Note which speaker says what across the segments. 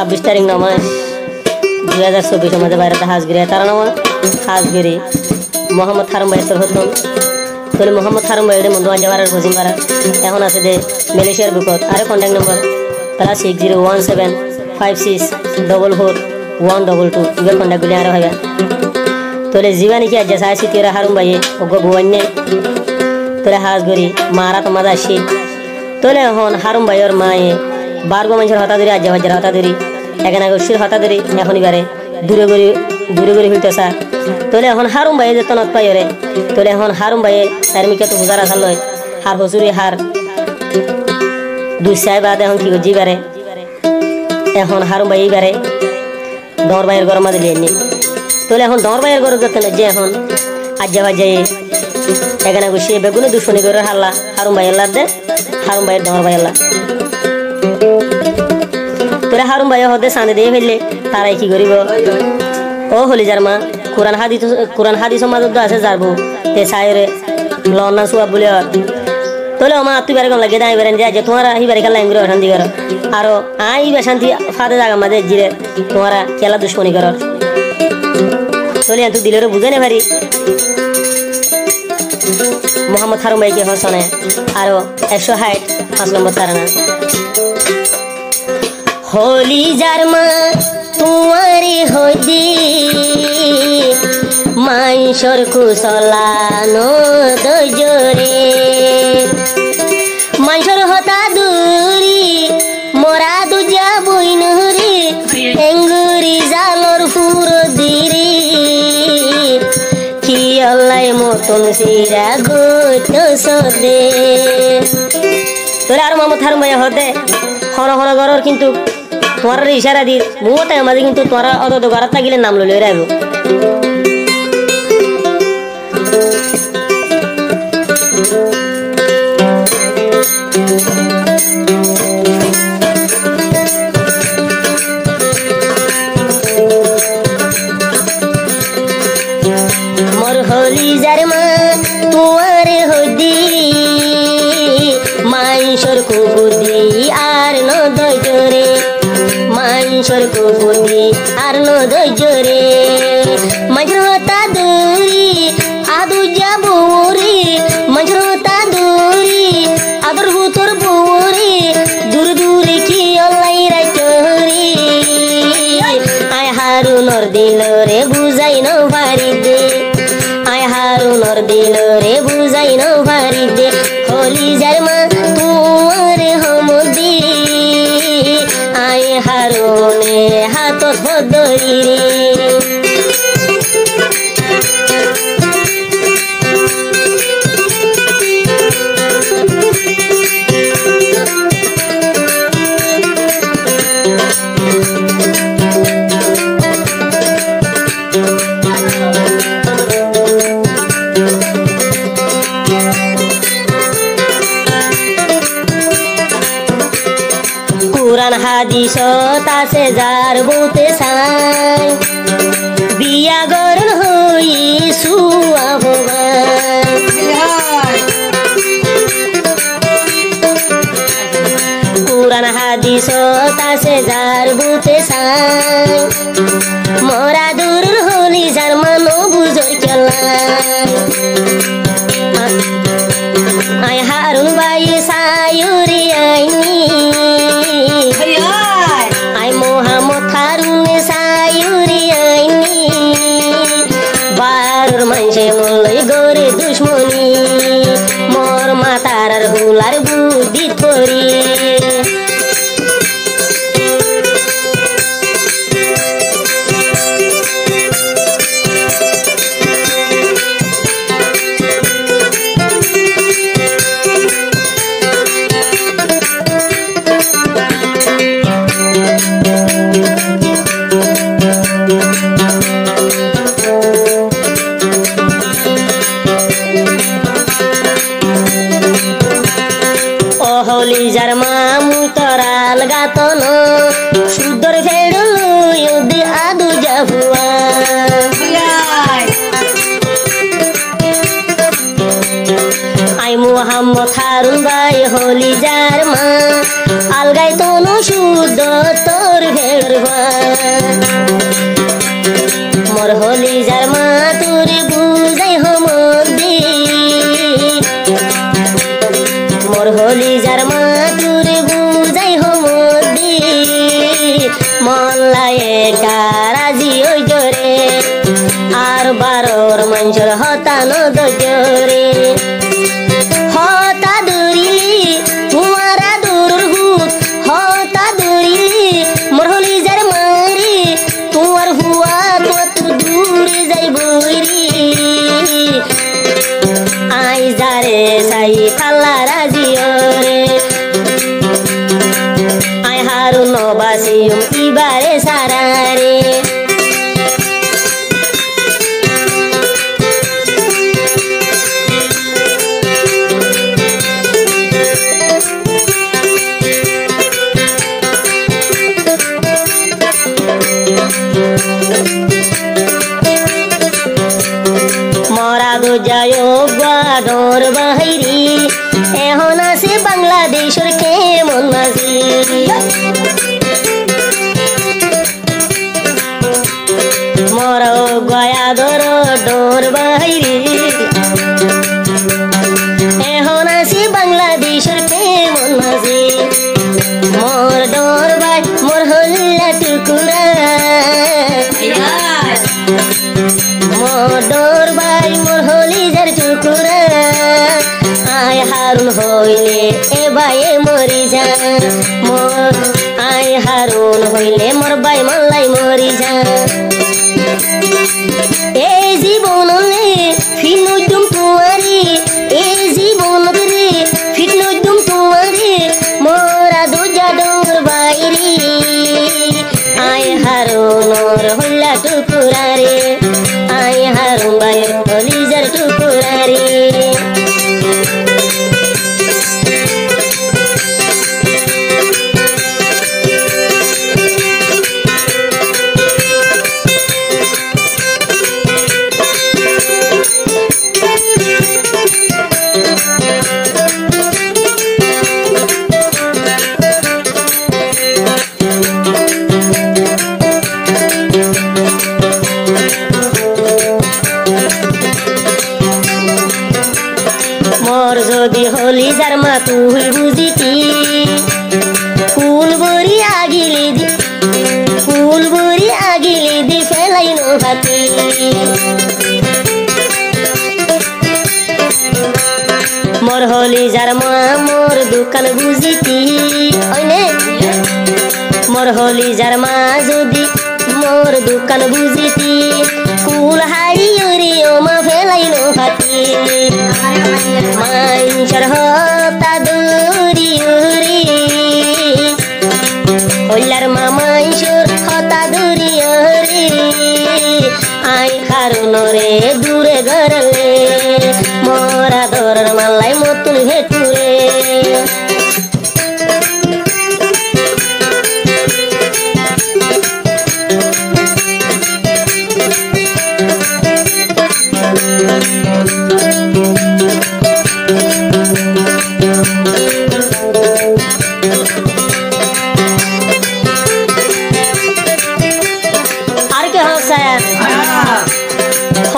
Speaker 1: 26 তারিখ নমাস 2024 মধ্যে বাইরে হাজগিরি তারা নাম হাজগিরি মোহাম্মদ হারুন ভাই তোর হতন তোলে মোহাম্মদ হারুন ভাই মন্ডু আঞ্জাবারের কোচিং বারা এখন আছে দে মালয়েশিয়ার বুকত আর কন্টাক্ট নম্বর +601756444122 ইবে কন্টাক্ট গুলি আর হবে তোলে জীবানি কি আজ সাইছি তেরা হারুন ভাই ওগো বুয়ান্নে তোলে হাজগিরি মারা তোমাদা শি তোলে এখন হারুন ভাইয়ের মায়ে বারগো মানুষের হতা ধরে আজ হাজার হতা ধরি এখানে গোষ্ঠীর হতা ধরি এখন এবারে দূরে করে হইতে স্যার তোলে এখন হারুন ভাইয়ে যেত নত পাই রে তোলে এখন হারুন ভাইয়ে তার মিকে তো হুজার আসাল লয় হার হসুরি হার দুই সাই বাদ এখন কি গজি বারে এখন হারুন ভাই বারে দর ভাইয়ের গরমা দিলে এমনি তোলে এখন দর ভাইয়ের গরম করতে না যে এখন আজ যাই এখানে গোষ্ঠী বেগুনে দুশনি করে হাল্লা হারুন ভাই আল্লাহ দে হারুন ভাইয়ের দর ভাই আল্লাহ তোরা হারুন ভাই হদে সাঁদে দিয়ে ফেললে তারাই কি করিব ও হলি যার মা কোরআন হাদিস সমাজত আছে যারবো তে সাইরে লন্না সুয়া বলে তোলে মা তুই বারে কম লাগে দাই বেরেন যে তোমারা হি বারে খেলা ইংরে শান্তি কর আর আই বে শান্তি ফাদে জায়গা মাঝে জিরে তোমারা খেলা দুশ্মনী কর তোলে তুই দিলের বুঝে নে পারি মোহাম্মদ হারুন ভাইকে হসনে আরো 160 নম্বর তারানা होली जरमा तुआरे होदी माइसर कुशलानो दजरे माइसर हता दूरी मोरा दुजा बइनरे एंगुरी जालर पुरो दिरी कि अल्लाह मतन सिरा गोत सदे তোরা আর মোহাম্মদ হারুন ভাই হতে হর হর গরর কিন্তু তোমার ইশারা দি মুহূর্তে আমাদের কিন্তু তোরা অত ঘর থাকিলে নাম লইলে রাইব মোর হলি জারমা তুয়ারে হদি মাইসর কুবুদি আর ন দজরে মাইসর কুবুদি আর ন দজরে মজরতা দূরি আদু যাবুরি মজরতা দূরি আদর হুতর বুরি দূর দূর কি অলাই রাইতরি আয় হারুনর দিলরে বুঝাই ন ভারি দে আয় হারুনর দিলরে বুঝাই ন ভারি দে होली जरमा तुआरे हमदी आए हारोने हाथ धरी रे कुरान हादिस तासे जार बोते साई बिया गरन होई सुआ भगवान कुरान हादिस तासे जार बोते साई मोरा दूर होली जार मानो बुझर केला आय हारुन भाई सायुरी आईनी आय मोहम्मद हारुन सायुरी आईनी बारुर मानसे मोलई गोरे दुश्मनी मोर मातार हुलार बुद्धि थोरी होली जरमा मुतराल गातन सुदर फेडु युद्धि आदु जाहुआ आई मोहम्मद থারুন ভাই হলি যার মা আলগাই তনু শুদ্ধ তোর ভেড়বা মোর হলি যার মা তোর বুঝাই হমদি মোর হলি যার মা তোর বুঝাই হমদি মল্লায়ে কারাজি ওই জোরে আর বারোর মঞ্জুর হতানো দজরে হতা দূরিলি তোমারা দূর হুত হতা দূরিলি মোর হলি যার মারি তোমার হুয়া কত দূরে যাই বইরি আই যারে সাই থাল্লা রাজিওরে আই হারুন নবাসিম ইবারে সারারে যায়ো বাডর বাহিরি এখন আছে বাংলাদেশের কেমন মাঝি মরো গয়া দর ডোর বাহিরি এখন আছে বাংলাদেশের কেমন মাঝি মোর ডোর বাই মোর হল্লা টুকুরা মোর ডোর বাই মোর হলি যার টুকুরা আয় হারুন হইলে এ বায়ে মরি যা মোর আয় হারুন হইলে মোর বাই মল্লাই মরি যা এই জীবন ফিরনো তুম তোমারি এই জীবন রে ফিরনো তুম তোমারি মোরা দুজা ডোর বাইরি আয় হারুন ওর হল্লা টুকুরা রে আয় হারুন বাই হলি যার টুকুরা রে মোর যদি হলি যার মা তুই বুঝিতি কুলবরি আগিলি দি ফেলাইন হাতি মোর হলি যার মা মোর দোকান বুঝিতি মোর হলি যার মা যদি মোর দোকান বুঝিতি কুল হারি মা ফেলাইন হাতি মাইনসর হতা দূরি উরি হইলার মা মাইনসর হতা দূরি উরি আই হারুন রে দূরে গরলে মোরা দরের মালাই মতুন ভেতুরে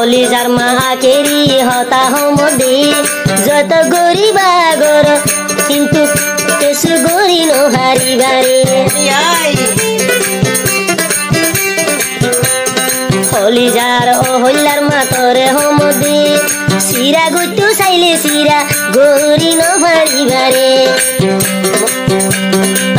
Speaker 1: হলি যার মা কেরি হতা হমদে যত গরিবা গর কিন্তু কেসু গরি ন হারিবারে হলি যার ও হল্লার মা তরে হমদে সিরা গুটু চাইলে সিরা গরি ন হারিবারে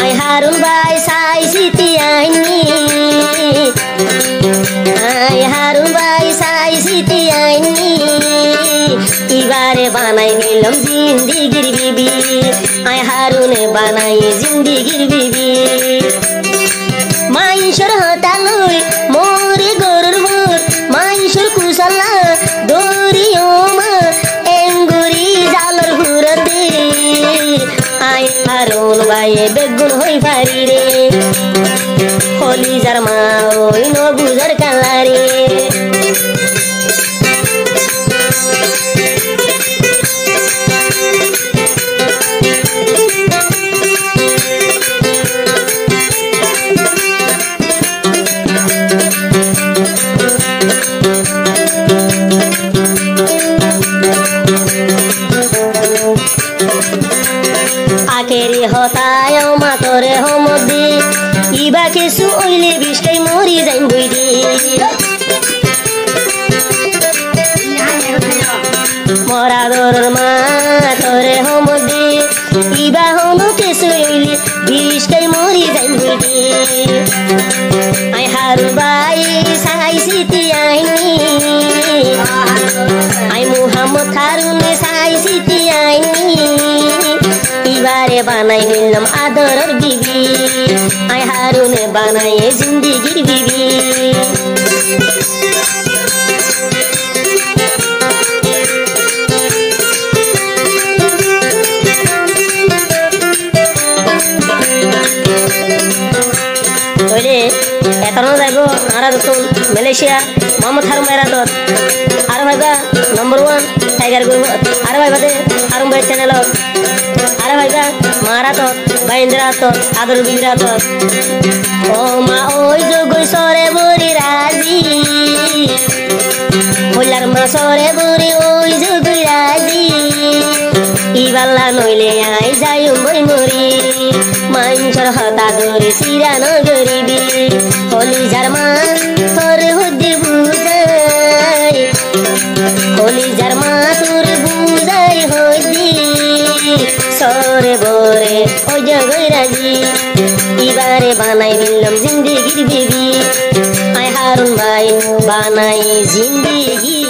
Speaker 1: আই হারুন ভাই সাই সিটি আইনি আই হারুন ভাই সাই সিটি আইনি ইবারে বানাই নিলাম জিন্দিগির বিবি আই হারুনে বানাই জিন্দিগির বিবি মাইনসর হতা লই মোরে গরুর মোর মাইনসর কুশলা দরি ওমা এঙ্গুরি জালর হুরতে আই হারুন ভাই বেগুন হই পারি রে হলি যার মা ওই ন বুঝার কালারে কিবা কিছু ওইলে বিষটাই মরি যাইম বইদি মরা দরর মা তোরে হমদি কিবা হনো কিছু ওইলে বিষটাই মরি যাইম বইদি আই হারু বাই সাই সিটি আইনি আই মুহাম্মদ হারুন সাই সিটি আইনি ইবারে বানাই নিলাম আদরের বিবি আই হারুনে বানাই জিন্দিগির বিবি ওইলে এখনো যাইব আরা নতুন মালয়েশিয়া মোহাম্মদ হারুন ভাইরা তো আর ভাইবা নম্বর 1 টাইগার গ্রুপ আর ভাইবা দে হারুন ভাই চ্যানেল আর ভাইবা মারা তো বাইন্দ্রা তো আদর বিদ্রা তো ও মা ওই যোগই সরে বরি রাজি হইলার মা সরে বরি ওই যোগই রাজি ইবাল্লা নইলে আই যাই মরি মরি মাঞ্চর হতা ধরে সিরান গরিবি হলি জারমা তোর হুদি বুঝাই হলি জারমা তোর বুঝাই হদি সরে বরে ও জগই রাজি ইবারে বানাই নিলাম জিন্দিগির বিবি আই হারুন ভাই বানাই জিন্দিগি